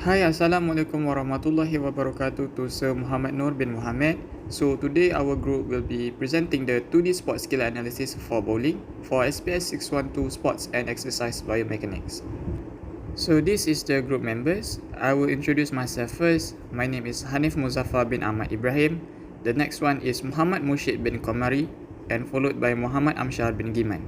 Hi, Assalamualaikum warahmatullahi wabarakatuh to Sir Muhammad Noor bin Mohamed. So today our group will be presenting the 2D sport skill analysis for bowling for SPS 612 Sports and Exercise Biomechanics. So this is the group members. I will introduce myself first. My name is Hanif Muzaffar bin Ahmad Ibrahim. The next one is Muhammad Mushid bin Komari and followed by Muhammad Amshar bin Giman.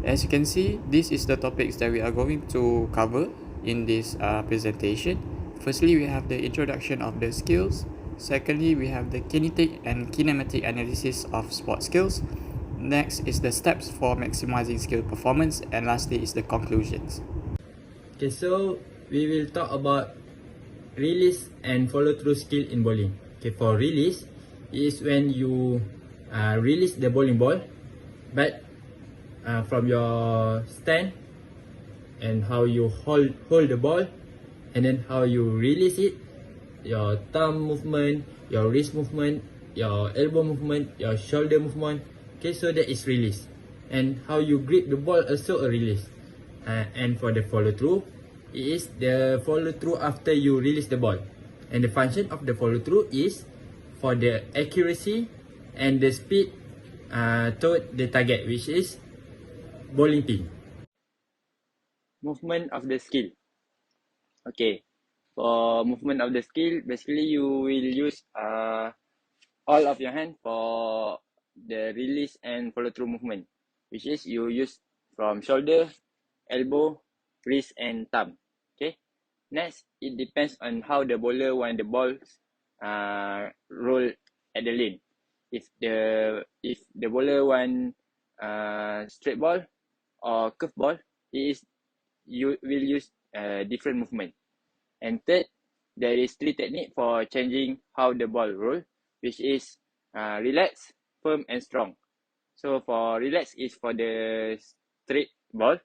As you can see, this is the topics that we are going to cover in this presentation. Firstly, we have the introduction of the skills. Secondly, we have the kinetic and kinematic analysis of sport skills. Next is the steps for maximizing skill performance, and lastly is the conclusions. Okay, so we will talk about release and follow through skill in bowling. Okay, for release is when you release the bowling ball, but from your stand, and how you hold the ball, and then how you release it, your thumb movement, your wrist movement, your elbow movement, your shoulder movement. Okay, so that is release. And how you grip the ball also a release. And for the follow through, it is the follow through after you release the ball. And the function of the follow through is for the accuracy and the speed toward the target, which is bowling pin. Movement of the skill. Okay, for movement of the skill, basically you will use all of your hand for the release and follow through movement, which is you use from shoulder, elbow, wrist and thumb. Okay, next it depends on how the bowler want the ball roll at the lane. If the bowler want straight ball or curve ball, you will use different movement. And third, there is 3 techniques for changing how the ball roll, which is relax, firm and strong. So for relax is for the straight ball,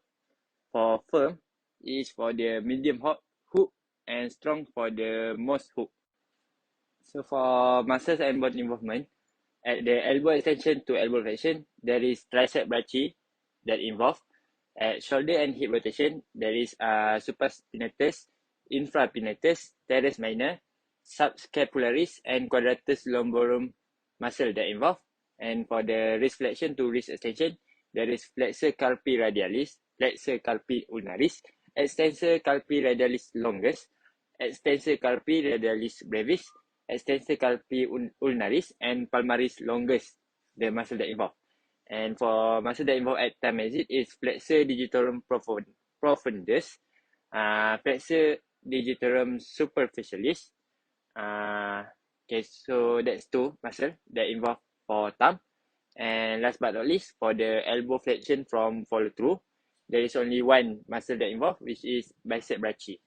for firm is for the medium hook, and strong for the most hook. So for muscles and body movement, at the elbow extension to elbow flexion, there is tricep brachii that involved. At shoulder and hip rotation, there is supraspinatus, infrapinatus, teres minor, subscapularis, and quadratus lumborum muscle that involved. And for the wrist flexion to wrist extension, there is flexor carpi radialis, flexor carpi ulnaris, extensor carpi radialis longus, extensor carpi radialis brevis, extensor carpi ulnaris, and palmaris longus, the muscle that involved. And for muscle that involved at time exit is flexor digitorum profundus, flexor digitorum superficialis. Okay, so that's 2 muscle that involved for thumb. And last but not least, for the elbow flexion from follow through, there is only 1 muscle that involved, which is bicep brachii.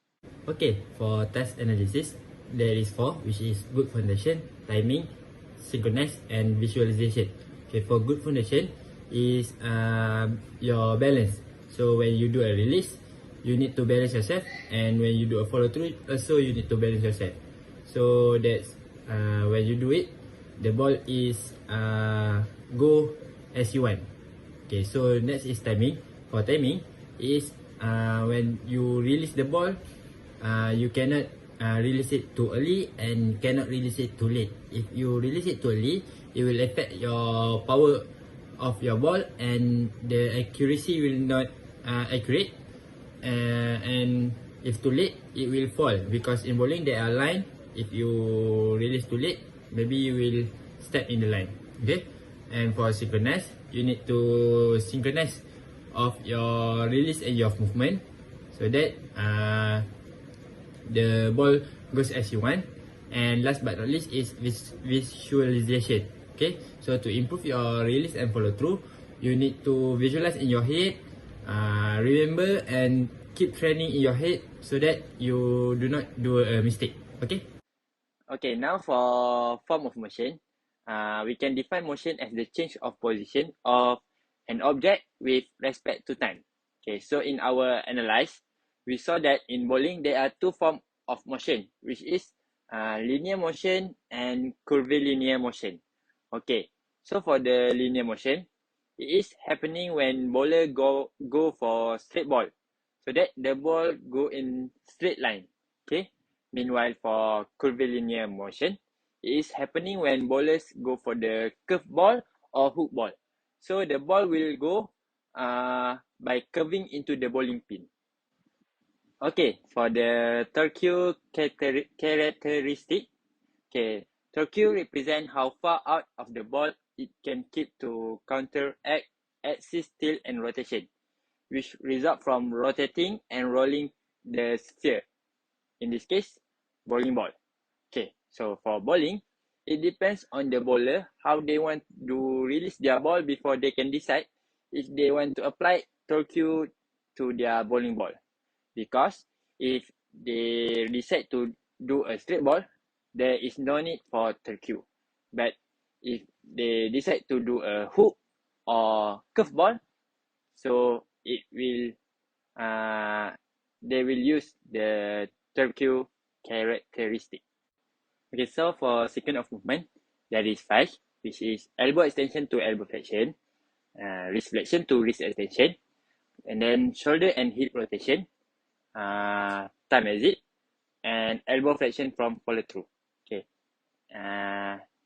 Okay, for task analysis, there is 4, which is good foundation, timing, synchronous, and visualization. Okay, for good foundation is your balance. So when you do a release, you need to balance yourself, and when you do a follow through, also you need to balance yourself. So that's when you do it, the ball is go as you want. Okay, so next is timing. For timing is when you release the ball, you cannot release it too early and cannot release it too late. If you release it too early, it will affect your power of your ball, and the accuracy will not accurate. And if too late, it will fall, because in bowling there are line. If you release too late, maybe you will step in the line. Okay, and for synchronize, you need to synchronize of your release and your movement, so that the ball goes as you want. And last but not least is visualization. Okay, so to improve your release and follow through, you need to visualize in your head, remember and keep training in your head, so that you do not do a mistake. Okay. Okay, now for form of motion, we can define motion as the change of position of an object with respect to time. Okay, so in our analyze, we saw that in bowling there are 2 forms of motion, which is linear motion and curvilinear motion. Okay, so for the linear motion, it is happening when bowler go for straight ball, so that the ball go in straight line. Okay. Meanwhile, for curvilinear motion, it is happening when bowlers go for the curve ball or hook ball. So the ball will go by curving into the bowling pin. Okay, for the torque characteristic, okay, torque represent how far out of the ball it can keep to counteract axis tilt and rotation, which result from rotating and rolling the sphere. In this case, bowling ball. Okay, so for bowling, it depends on the bowler how they want to release their ball before they can decide if they want to apply torque to their bowling ball. Because if they decide to do a straight ball, there is no need for torque. But if they decide to do a hook or curve ball, so it will they will use the torque characteristic. Okay, so for sequence of movement, there is 5, which is elbow extension to elbow flexion, wrist flexion to wrist extension, and then shoulder and hip rotation, time exit, and elbow flexion from follow through. Okay,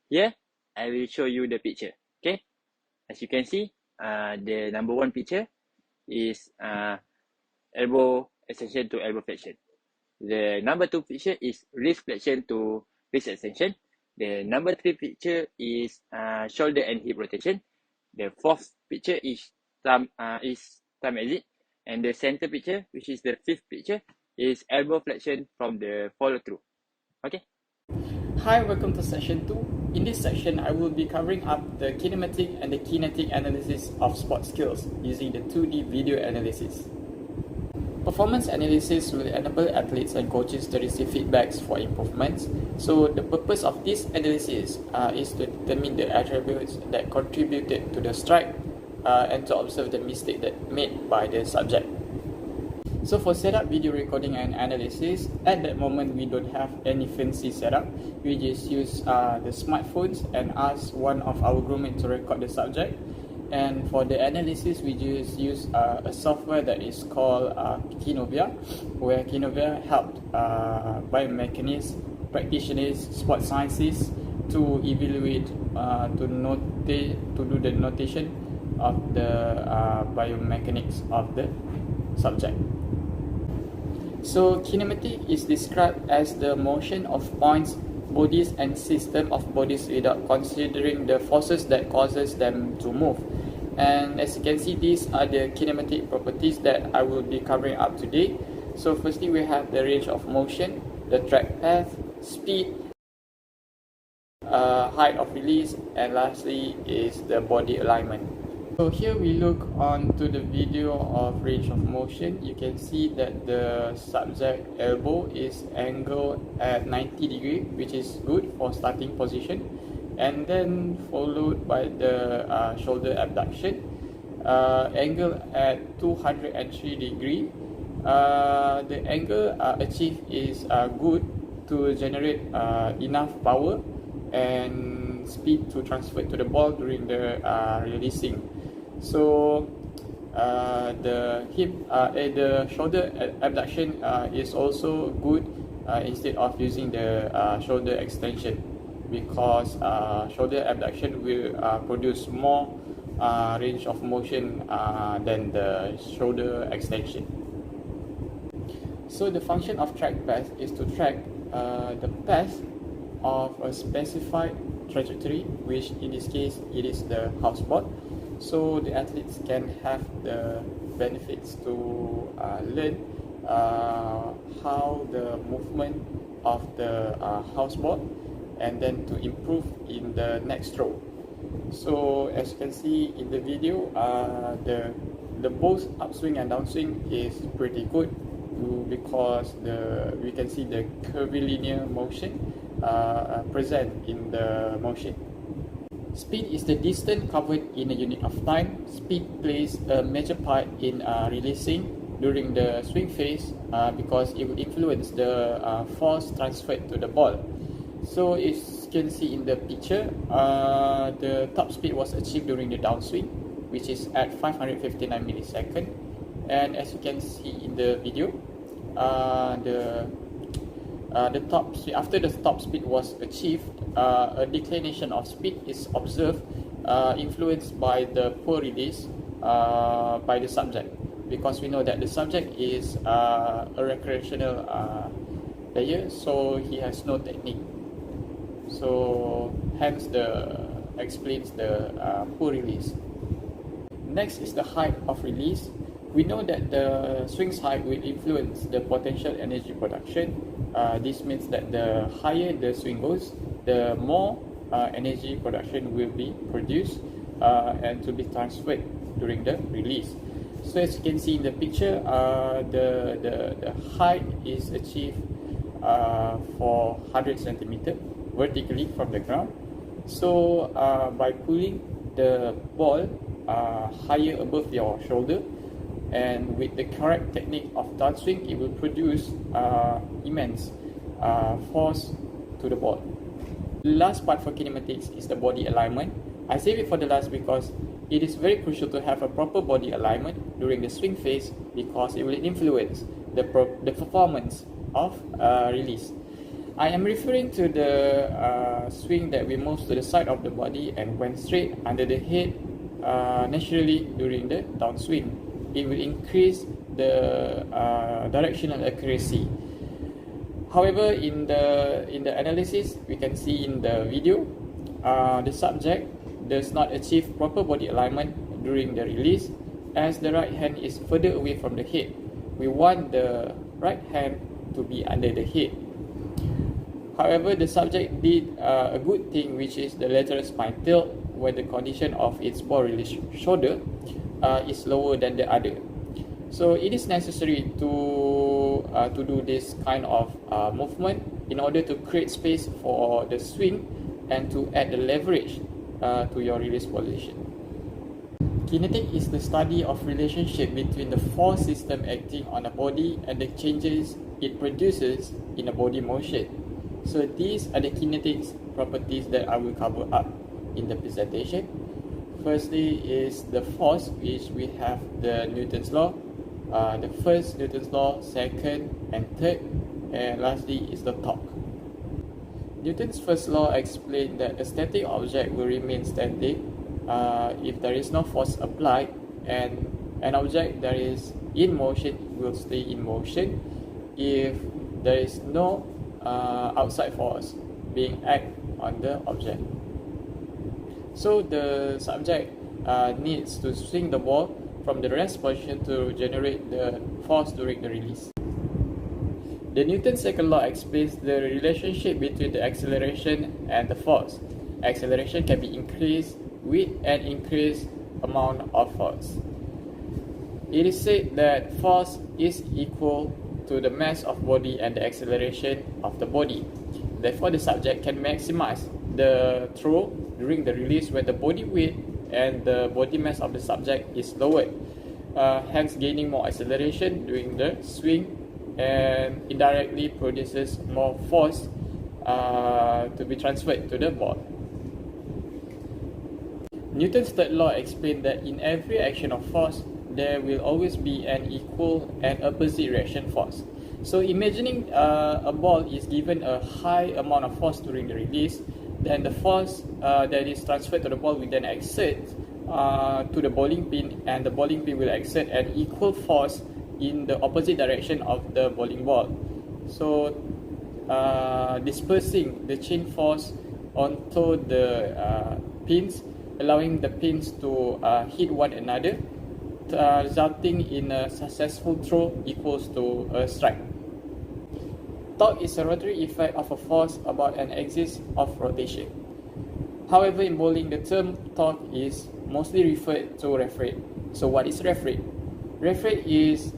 here I will show you the picture. Okay, as you can see, the number 1 picture is elbow extension to elbow flexion. The number 2 picture is wrist flexion to wrist extension. The number 3 picture is shoulder and hip rotation. The 4th picture is thumb exit, and the center picture, which is the 5th picture, is elbow flexion from the follow through. Okay. Hi, welcome to session 2. In this section, I will be covering up the kinematic and the kinetic analysis of sport skills using the 2D video analysis. Performance analysis will enable athletes and coaches to receive feedbacks for improvements. So the purpose of this analysis is to determine the attributes that contributed to the strike and to observe the mistake that made by the subject. So for setup, video recording and analysis, at that moment we don't have any fancy setup. We just use the smartphones and ask one of our groommates to record the subject. And for the analysis, we just use a software that is called Kinovia, where Kinovia helped biomechanics, practitioners, sports scientists to evaluate, to do the notation of the biomechanics of the subject. So kinematic is described as the motion of points, bodies and system of bodies without considering the forces that causes them to move. And as you can see, these are the kinematic properties that I will be covering up today. So firstly, we have the range of motion, the track path, speed, height of release, and lastly is the body alignment. So here we look onto the video of range of motion. You can see that the subject elbow is angled at 90 degree, which is good for starting position, and then followed by the shoulder abduction, angle at 203 degree. The angle achieved is good to generate enough power and speed to transfer to the ball during the releasing. So the shoulder abduction is also good instead of using the shoulder extension, because shoulder abduction will produce more range of motion than the shoulder extension. So the function of track path is to track the path of a specified trajectory, which in this case it is the house spot. So the athletes can have the benefits to learn how the movement of the house ball, and then to improve in the next throw. So as you can see in the video, the both upswing and downswing is pretty good, because we can see the curvilinear motion present in the motion. Speed is the distance covered in a unit of time. Speed plays a major part in releasing during the swing phase, because it will influence the force transferred to the ball. So as you can see in the picture, the top speed was achieved during the downswing, which is at 559 milliseconds. And as you can see in the video, the after the top speed was achieved, a declination of speed is observed, influenced by the poor release by the subject, because we know that the subject is a recreational player, so he has no technique. So hence explains the poor release. Next is the height of release. We know that the swing's height will influence the potential energy production. This means that the higher the swing goes, the more energy production will be produced and to be transferred during the release. So as you can see in the picture, the height is achieved for 100 centimeter vertically from the ground. So by pulling the ball higher above your shoulder, and with the correct technique of downswing, it will produce immense force to the ball. The last part for kinematics is the body alignment. I save it for the last because it is very crucial to have a proper body alignment during the swing phase, because it will influence the performance of release. I am referring to the swing that we move to the side of the body and went straight under the head naturally during the downswing. It will increase the directional accuracy. However, in the analysis, we can see in the video, the subject does not achieve proper body alignment during the release, as the right hand is further away from the head. We want the right hand to be under the head. However, the subject did a good thing, which is the lateral spine tilt, when the condition of its ball release shoulder is lower than the other. So it is necessary to do this kind of movement in order to create space for the swing and to add the leverage to your release position. Kinetic is the study of relationship between the force system acting on a body and the changes it produces in a body motion. So these are the kinetics properties that I will cover up in the presentation. Firstly is the force, which we have the Newton's law, the first Newton's law, second and third, and lastly is the torque. Newton's first law explained that a static object will remain static if there is no force applied, and an object that is in motion will stay in motion if there is no outside force being acted on the object. So the subject needs to swing the ball from the rest position to generate the force during the release. The Newton's second law explains the relationship between the acceleration and the force. Acceleration can be increased with an increased amount of force. It is said that force is equal to the mass of body and the acceleration of the body. Therefore, the subject can maximize the throw during the release when the body weight and the body mass of the subject is lowered, hence gaining more acceleration during the swing and indirectly produces more force to be transferred to the ball. Newton's third law explained that in every action of force, there will always be an equal and opposite reaction force. So imagining a ball is given a high amount of force during the release, then the force that is transferred to the ball will then exert to the bowling pin, and the bowling pin will exert an equal force in the opposite direction of the bowling ball. So dispersing the chain force onto the pins, allowing the pins to hit one another, resulting in a successful throw equals to a strike. Torque is a rotary effect of a force about an axis of rotation. However, in bowling, the term torque is mostly referred to ref rate. So what is ref rate? Ref rate is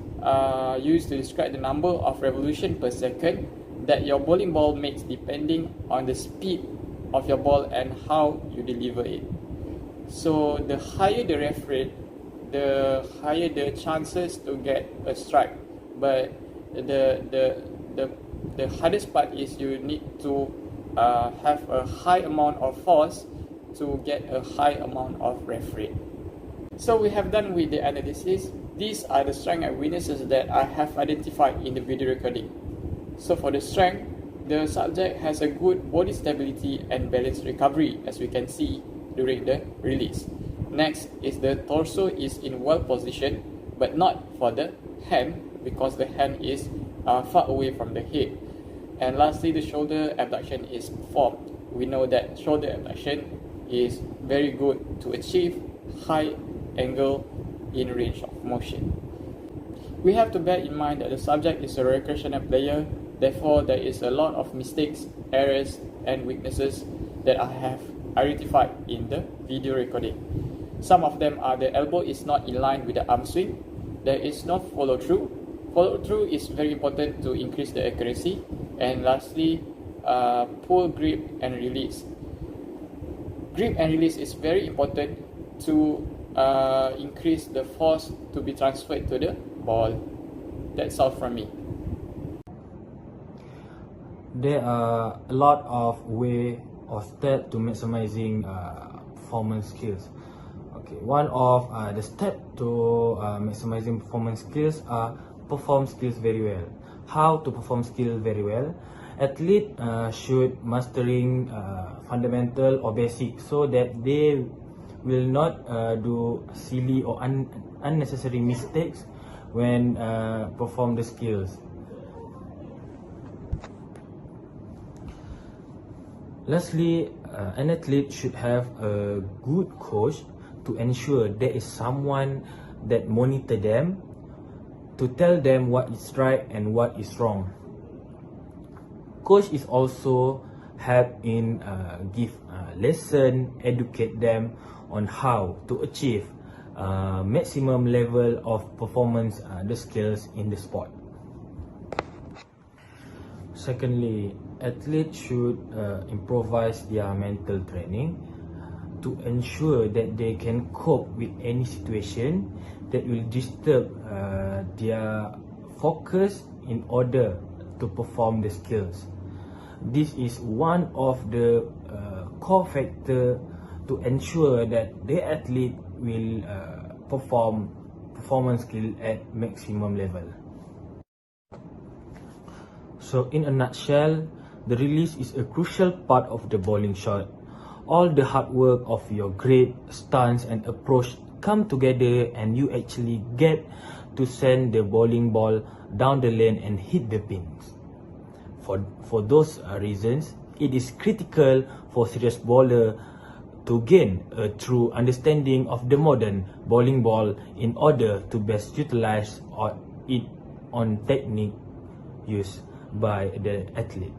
used to describe the number of revolutions per second that your bowling ball makes depending on the speed of your ball and how you deliver it. So the higher the ref rate, the higher the chances to get a strike. But the hardest part is you need to have a high amount of force to get a high amount of ref rate. So we have done with the analysis. These are the strength and weaknesses that I have identified in the video recording. So for the strength, the subject has a good body stability and balance recovery, as we can see during the release. Next is the torso is in well position, but not for the hand, because the hand is far away from the head. And lastly, the shoulder abduction is performed. We know that shoulder abduction is very good to achieve high angle in range of motion. We have to bear in mind that the subject is a recreational player, therefore there is a lot of mistakes, errors and weaknesses that I have identified in the video recording. Some of them are the elbow is not in line with the arm swing, there is no follow through. Follow through is very important to increase the accuracy, and lastly, pull, grip and release. Grip and release is very important to increase the force to be transferred to the ball. That's all from me. There are a lot of ways or steps to maximizing performance skills. Okay, one of the steps to maximizing performance skills are perform skills very well. How to perform skills very well? Athlete should mastering fundamental or basic, so that they will not do silly or unnecessary mistakes when perform the skills. Lastly, an athlete should have a good coach to ensure there is someone that monitor them, to tell them what is right and what is wrong. Coach is also help in give lesson, educate them on how to achieve maximum level of performance, the skills in the sport. Secondly, athletes should improvise their mental training to ensure that they can cope with any situation that will disturb their focus in order to perform the skills. This is one of the core factors to ensure that the athlete will perform performance skill at maximum level. So in a nutshell, the release is a crucial part of the bowling shot. All the hard work of your grip, stance and approach come together, and you actually get to send the bowling ball down the lane and hit the pins. For those reasons, it is critical for serious bowler to gain a true understanding of the modern bowling ball in order to best utilize it on technique used by the athlete.